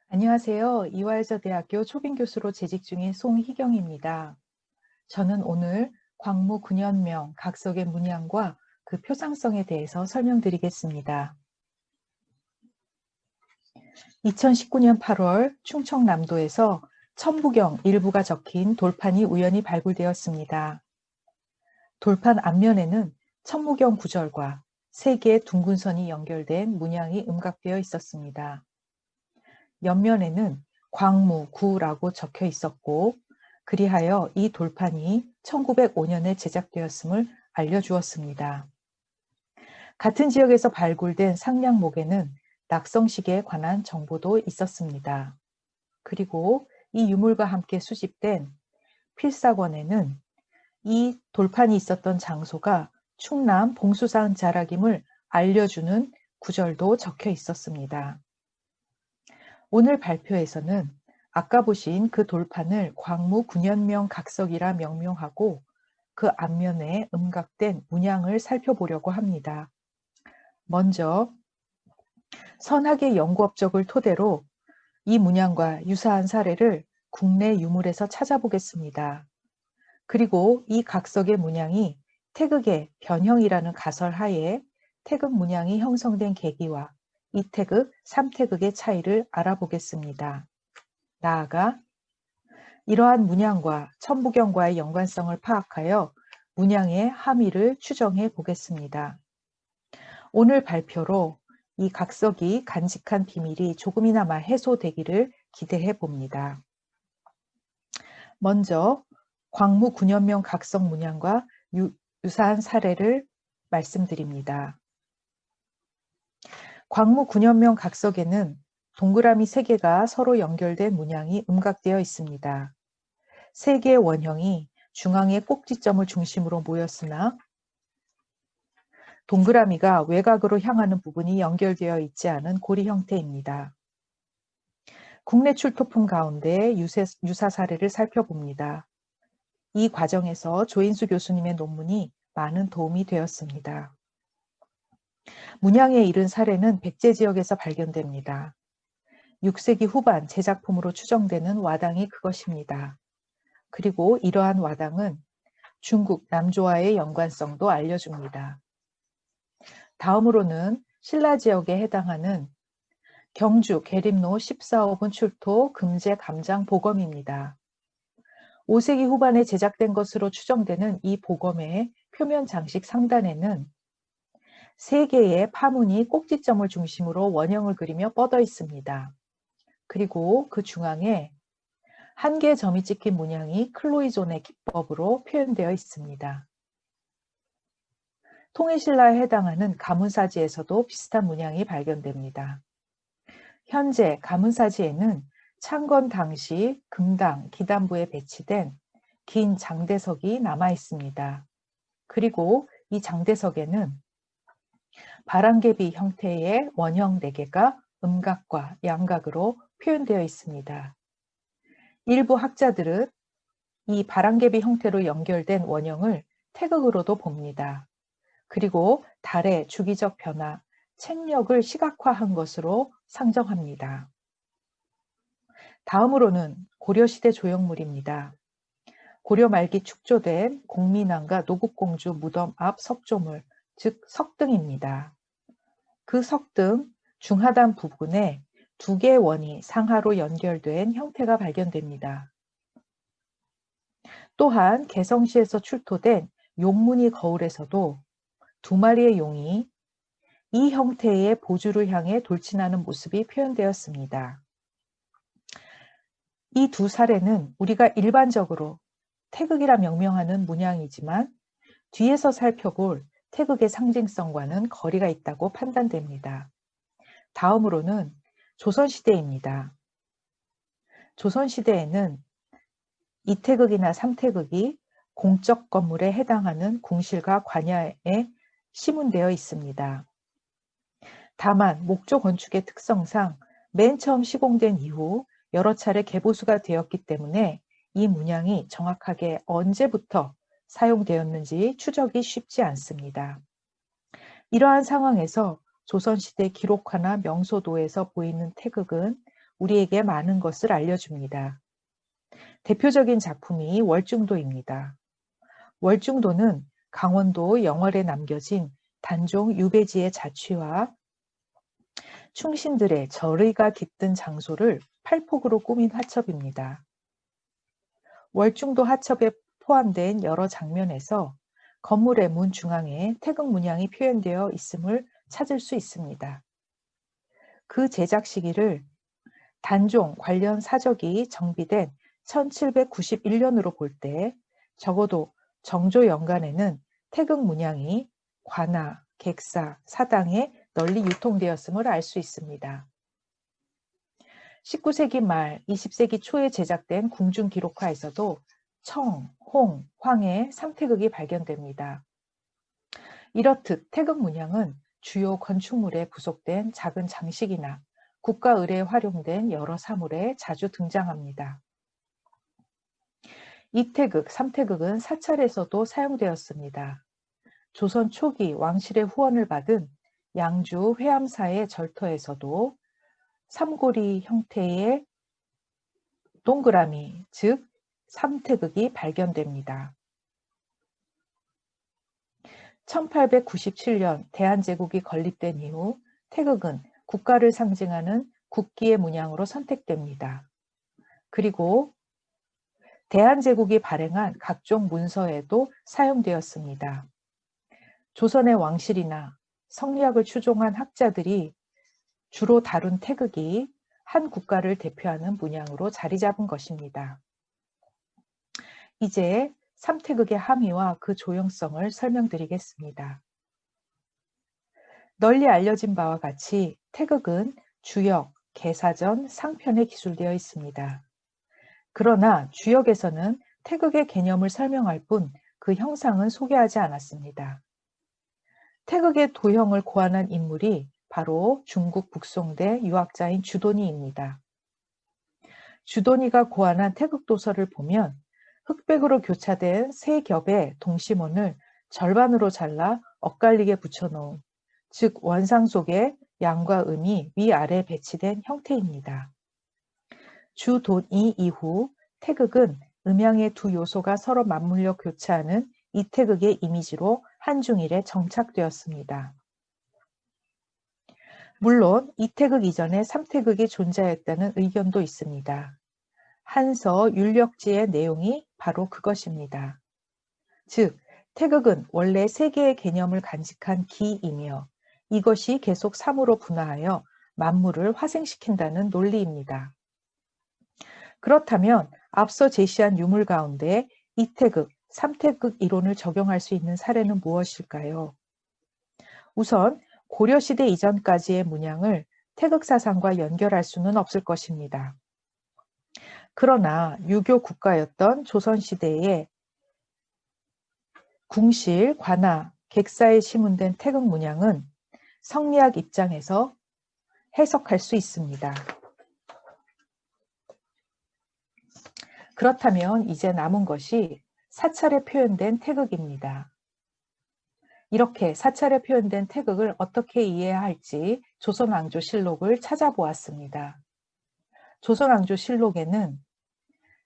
안녕하세요. 이화여자대학교 초빙교수로 재직 중인 송희경입니다. 저는 오늘 광무 근현명 각석의 문양과 그 표상성에 대해서 설명드리겠습니다. 2019년 8월 충청남도에서 천부경 일부가 적힌 돌판이 우연히 발굴되었습니다. 돌판 앞면에는 천무경 구절과 세 개의 둥근 선이 연결된 문양이 음각되어 있었습니다. 옆면에는 광무구라고 적혀 있었고, 그리하여 이 돌판이 1905년에 제작되었음을 알려주었습니다. 같은 지역에서 발굴된 상량목에는 낙성식에 관한 정보도 있었습니다. 그리고 이 유물과 함께 수집된 필사권에는 이 돌판이 있었던 장소가 충남 봉수산 자락임을 알려주는 구절도 적혀 있었습니다. 오늘 발표에서는 아까 보신 그 돌판을 광무 군현명 각석이라 명명하고 그 앞면에 음각된 문양을 살펴보려고 합니다. 먼저 선학의 연구 업적을 토대로 이 문양과 유사한 사례를 국내 유물에서 찾아보겠습니다. 그리고 이 각석의 문양이 태극의 변형이라는 가설 하에 태극 문양이 형성된 계기와 이태극, 삼태극의 차이를 알아보겠습니다. 나아가 이러한 문양과 천부경과의 연관성을 파악하여 문양의 함의를 추정해 보겠습니다. 오늘 발표로 이 각석이 간직한 비밀이 조금이나마 해소되기를 기대해 봅니다. 먼저 광무 군현명 각석 문양과 유사한 사례를 말씀드립니다. 광무 군현명 각석에는 동그라미 3개가 서로 연결된 문양이 음각되어 있습니다. 3개의 원형이 중앙의 꼭지점을 중심으로 모였으나 동그라미가 외곽으로 향하는 부분이 연결되어 있지 않은 고리 형태입니다. 국내 출토품 가운데 유사 사례를 살펴봅니다. 이 과정에서 조인수 교수님의 논문이 많은 도움이 되었습니다. 문양에 이른 사례는 백제 지역에서 발견됩니다. 6세기 후반 제작품으로 추정되는 와당이 그것입니다. 그리고 이러한 와당은 중국 남조와의 연관성도 알려줍니다. 다음으로는 신라 지역에 해당하는 경주 계림로 14호분 출토 금제 감장 보검입니다. 5세기 후반에 제작된 것으로 추정되는 이 보검의 표면 장식 상단에는 3개의 파문이 꼭지점을 중심으로 원형을 그리며 뻗어 있습니다. 그리고 그 중앙에 1개의 점이 찍힌 문양이 클로이존의 기법으로 표현되어 있습니다. 통일신라에 해당하는 가문사지에서도 비슷한 문양이 발견됩니다. 현재 가문사지에는 창건 당시 금당 기단부에 배치된 긴 장대석이 남아 있습니다. 그리고 이 장대석에는 바람개비 형태의 원형 4개가 음각과 양각으로 표현되어 있습니다. 일부 학자들은 이 바람개비 형태로 연결된 원형을 태극으로도 봅니다. 그리고 달의 주기적 변화, 책력을 시각화한 것으로 상정합니다. 다음으로는 고려시대 조형물입니다. 고려 말기 축조된 공민왕과 노국공주 무덤 앞 석조물, 즉 석등입니다. 그 석등 중하단 부분에 2개의 원이 상하로 연결된 형태가 발견됩니다. 또한 개성시에서 출토된 용문이 거울에서도 2마리의 용이 이 형태의 보주를 향해 돌진하는 모습이 표현되었습니다. 이 2 사례는 우리가 일반적으로 태극이라 명명하는 문양이지만 뒤에서 살펴볼 태극의 상징성과는 거리가 있다고 판단됩니다. 다음으로는 조선시대입니다. 조선시대에는 이태극이나 삼태극이 공적 건물에 해당하는 궁실과 관야에 시문되어 있습니다. 다만 목조 건축의 특성상 맨 처음 시공된 이후 여러 차례 개보수가 되었기 때문에 이 문양이 정확하게 언제부터 사용되었는지 추적이 쉽지 않습니다. 이러한 상황에서 조선시대 기록화나 명소도에서 보이는 태극은 우리에게 많은 것을 알려줍니다. 대표적인 작품이 월중도입니다. 월중도는 강원도 영월에 남겨진 단종 유배지의 자취와 충신들의 절의가 깃든 장소를 팔폭으로 꾸민 화첩입니다. 월중도 화첩에 포함된 여러 장면에서 건물의 문 중앙에 태극 문양이 표현되어 있음을 찾을 수 있습니다. 그 제작 시기를 단종 관련 사적이 정비된 1791년으로 볼 때 적어도 정조 연간에는 태극 문양이 관아, 객사, 사당에 널리 유통되었음을 알 수 있습니다. 19세기 말 20세기 초에 제작된 궁중 기록화에서도 청, 홍, 황의 삼태극이 발견됩니다. 이렇듯 태극 문양은 주요 건축물에 부속된 작은 장식이나 국가 의례에 활용된 여러 사물에 자주 등장합니다. 이태극, 삼태극은 사찰에서도 사용되었습니다. 조선 초기 왕실의 후원을 받은 양주 회암사의 절터에서도 삼고리 형태의 동그라미, 즉 삼태극이 발견됩니다. 1897년 대한제국이 건립된 이후 태극은 국가를 상징하는 국기의 문양으로 선택됩니다. 그리고 대한제국이 발행한 각종 문서에도 사용되었습니다. 조선의 왕실이나 성리학을 추종한 학자들이 주로 다룬 태극이 한 국가를 대표하는 문양으로 자리 잡은 것입니다. 이제 삼태극의 함의와 그 조형성을 설명드리겠습니다. 널리 알려진 바와 같이 태극은 주역, 개사전, 상편에 기술되어 있습니다. 그러나 주역에서는 태극의 개념을 설명할 뿐 그 형상은 소개하지 않았습니다. 태극의 도형을 고안한 인물이 바로 중국 북송대 유학자인 주돈이입니다. 주돈이가 고안한 태극도서를 보면 흑백으로 교차된 세 겹의 동심원을 절반으로 잘라 엇갈리게 붙여놓은, 즉 원상 속에 양과 음이 위아래 배치된 형태입니다. 주돈이 이후 태극은 음양의 두 요소가 서로 맞물려 교차하는 이태극의 이미지로 한중일에 정착되었습니다. 물론 이태극 이전에 삼태극이 존재했다는 의견도 있습니다. 한서 율력지의 내용이 바로 그것입니다. 즉, 태극은 원래 세 개의 개념을 간직한 기이며 이것이 계속 삼으로 분화하여 만물을 화생시킨다는 논리입니다. 그렇다면 앞서 제시한 유물 가운데 이태극, 삼태극 이론을 적용할 수 있는 사례는 무엇일까요? 우선 고려시대 이전까지의 문양을 태극 사상과 연결할 수는 없을 것입니다. 그러나 유교 국가였던 조선시대에 궁실, 관아, 객사에 시문된 태극 문양은 성리학 입장에서 해석할 수 있습니다. 그렇다면 이제 남은 것이 사찰에 표현된 태극입니다. 이렇게 사찰에 표현된 태극을 어떻게 이해해야 할지 조선왕조실록을 찾아보았습니다. 조선왕조실록에는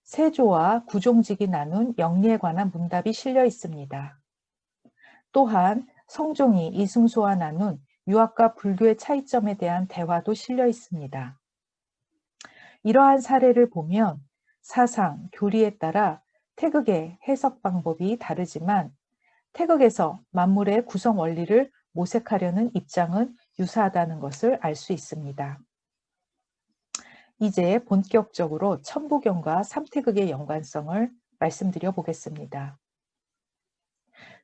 세조와 구종직이 나눈 영리에 관한 문답이 실려 있습니다. 또한 성종이 이승수와 나눈 유학과 불교의 차이점에 대한 대화도 실려 있습니다. 이러한 사례를 보면 사상, 교리에 따라 태극의 해석 방법이 다르지만 태극에서 만물의 구성 원리를 모색하려는 입장은 유사하다는 것을 알 수 있습니다. 이제 본격적으로 천부경과 삼태극의 연관성을 말씀드려 보겠습니다.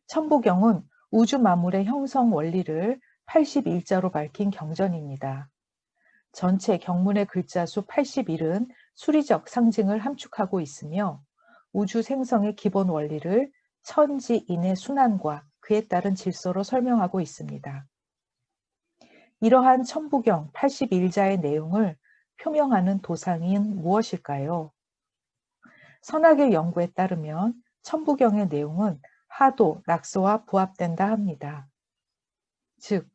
천부경은 우주 만물의 형성 원리를 81자로 밝힌 경전입니다. 전체 경문의 글자 수 81은 수리적 상징을 함축하고 있으며 우주 생성의 기본 원리를 천지인의 순환과 그에 따른 질서로 설명하고 있습니다. 이러한 천부경 81자의 내용을 표명하는 도상인 무엇일까요? 선학의 연구에 따르면 천부경의 내용은 하도, 낙서와 부합된다 합니다. 즉,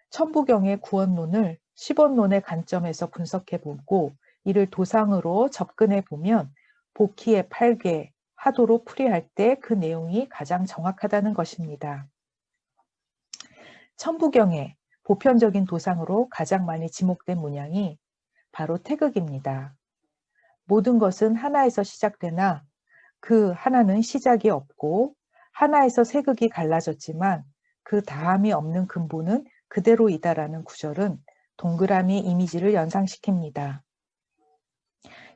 천부경의 구원론을 시본론의 관점에서 분석해보고 이를 도상으로 접근해 보면 복희의 8개, 하도로 풀이할 때 그 내용이 가장 정확하다는 것입니다. 천부경의 보편적인 도상으로 가장 많이 지목된 문양이 바로 태극입니다. 모든 것은 하나에서 시작되나 그 하나는 시작이 없고 하나에서 세 극이 갈라졌지만 그 다음이 없는 근본은 그대로이다라는 구절은 동그라미 이미지를 연상시킵니다.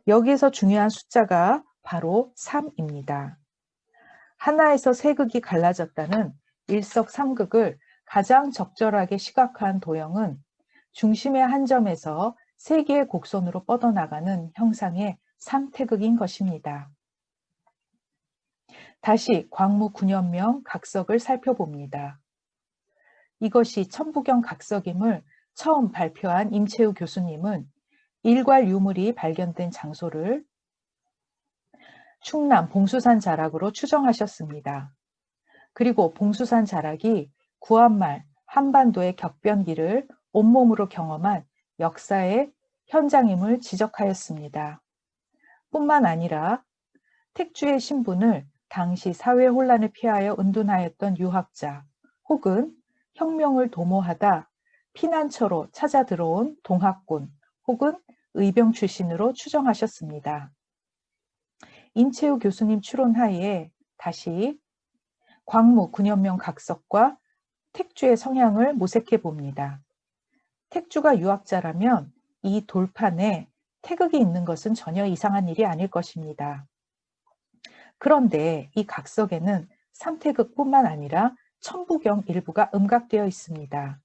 여기에서 중요한 숫자가 바로 3입니다. 하나에서 세 극이 갈라졌다는 일석삼극을 가장 적절하게 시각화한 도형은 중심의 한 점에서 세 개의 곡선으로 뻗어나가는 형상의 삼태극인 것입니다. 다시 광무 9년명 각석을 살펴봅니다. 이것이 천부경 각석임을 처음 발표한 임채우 교수님은 일괄 유물이 발견된 장소를 충남 봉수산 자락으로 추정하셨습니다. 그리고 봉수산 자락이 구한말 한반도의 격변기를 온몸으로 경험한 역사의 현장임을 지적하였습니다. 뿐만 아니라 택주의 신분을 당시 사회 혼란을 피하여 은둔하였던 유학자 혹은 혁명을 도모하다 피난처로 찾아 들어온 동학군 혹은 의병 출신으로 추정하셨습니다. 임채우 교수님 추론하에 다시 광무 9년명 각석과 택주의 성향을 모색해 봅니다. 택주가 유학자라면 이 돌판에 태극이 있는 것은 전혀 이상한 일이 아닐 것입니다. 그런데 이 각석에는 삼태극뿐만 아니라 천부경 일부가 음각되어 있습니다.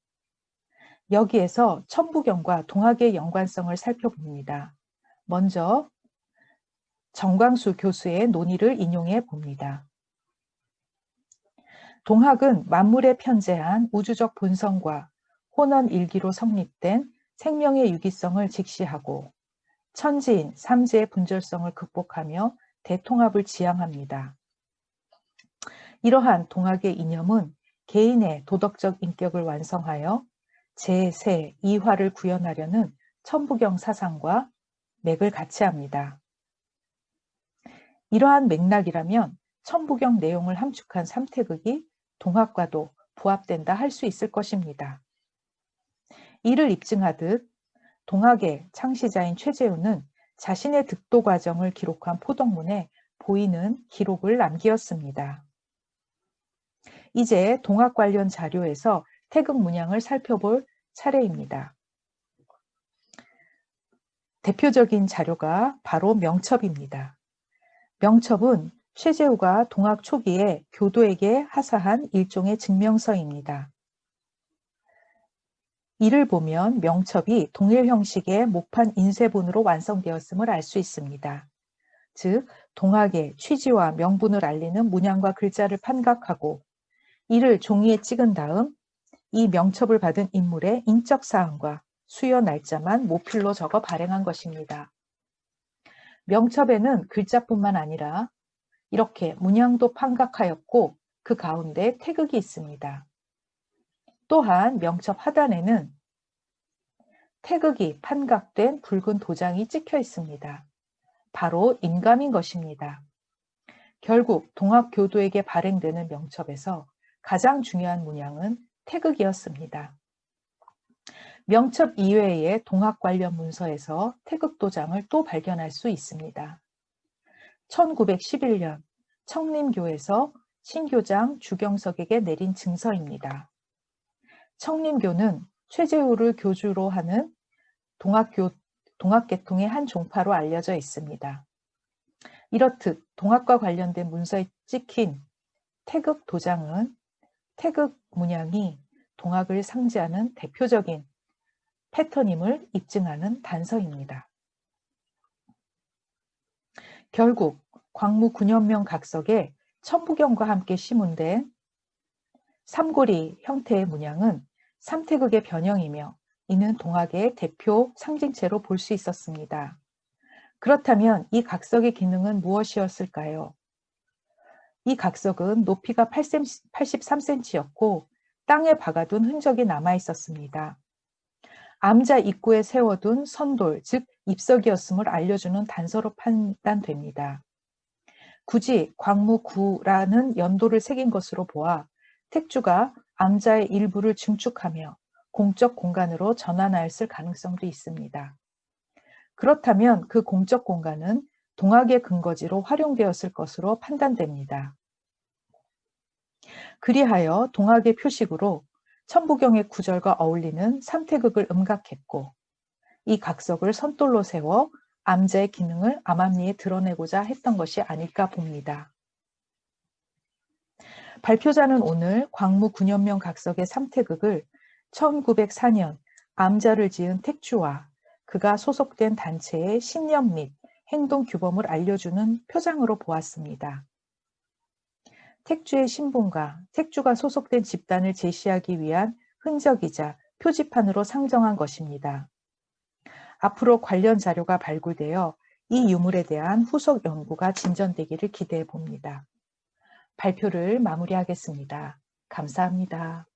여기에서 천부경과 동학의 연관성을 살펴봅니다. 먼저 정광수 교수의 논의를 인용해 봅니다. 동학은 만물에 편재한 우주적 본성과 혼원 일기로 성립된 생명의 유기성을 직시하고 천지인 삼재의 분절성을 극복하며 대통합을 지향합니다. 이러한 동학의 이념은 개인의 도덕적 인격을 완성하여 제, 이화를 구현하려는 천부경 사상과 맥을 같이 합니다. 이러한 맥락이라면 천부경 내용을 함축한 삼태극이 동학과도 부합된다 할 수 있을 것입니다. 이를 입증하듯 동학의 창시자인 최재우는 자신의 득도 과정을 기록한 포덕문에 보이는 기록을 남기었습니다. 이제 동학 관련 자료에서 태극 문양을 살펴볼 차례입니다. 대표적인 자료가 바로 명첩입니다. 명첩은 최재우가 동학 초기에 교도에게 하사한 일종의 증명서입니다. 이를 보면 명첩이 동일 형식의 목판 인쇄본으로 완성되었음을 알 수 있습니다. 즉, 동학의 취지와 명분을 알리는 문양과 글자를 판각하고 이를 종이에 찍은 다음 이 명첩을 받은 인물의 인적 사항과 수여 날짜만 모필로 적어 발행한 것입니다. 명첩에는 글자뿐만 아니라 이렇게 문양도 판각하였고 그 가운데 태극이 있습니다. 또한 명첩 하단에는 태극이 판각된 붉은 도장이 찍혀 있습니다. 바로 인감인 것입니다. 결국 동학교도에게 발행되는 명첩에서 가장 중요한 문양은 태극이었습니다. 명첩 이외의 동학 관련 문서에서 태극 도장을 또 발견할 수 있습니다. 1911년 청림교에서 신교장 주경석에게 내린 증서입니다. 청림교는 최재우를 교주로 하는 동학계통의 한 종파로 알려져 있습니다. 이렇듯 동학과 관련된 문서에 찍힌 태극 도장은 태극 문양이 동학을 상징하는 대표적인 패턴임을 입증하는 단서입니다. 결국 광무 9년명 각석에 천부경과 함께 시문된 삼고리 형태의 문양은 삼태극의 변형이며 이는 동학의 대표 상징체로 볼 수 있었습니다. 그렇다면 이 각석의 기능은 무엇이었을까요? 이 각석은 높이가 83cm였고 땅에 박아둔 흔적이 남아 있었습니다. 암자 입구에 세워둔 선돌, 즉 입석이었음을 알려주는 단서로 판단됩니다. 굳이 광무구라는 연도를 새긴 것으로 보아 택주가 암자의 일부를 증축하며 공적 공간으로 전환하였을 가능성도 있습니다. 그렇다면 그 공적 공간은 동학의 근거지로 활용되었을 것으로 판단됩니다. 그리하여 동학의 표식으로 천부경의 구절과 어울리는 삼태극을 음각했고 이 각석을 선돌로 세워 암자의 기능을 암암리에 드러내고자 했던 것이 아닐까 봅니다. 발표자는 오늘 광무 9년명 각석의 삼태극을 1904년 암자를 지은 택주와 그가 소속된 단체의 신념 및 행동 규범을 알려주는 표장으로 보았습니다. 택주의 신분과 택주가 소속된 집단을 제시하기 위한 흔적이자 표지판으로 상정한 것입니다. 앞으로 관련 자료가 발굴되어 이 유물에 대한 후속 연구가 진전되기를 기대해 봅니다. 발표를 마무리하겠습니다. 감사합니다.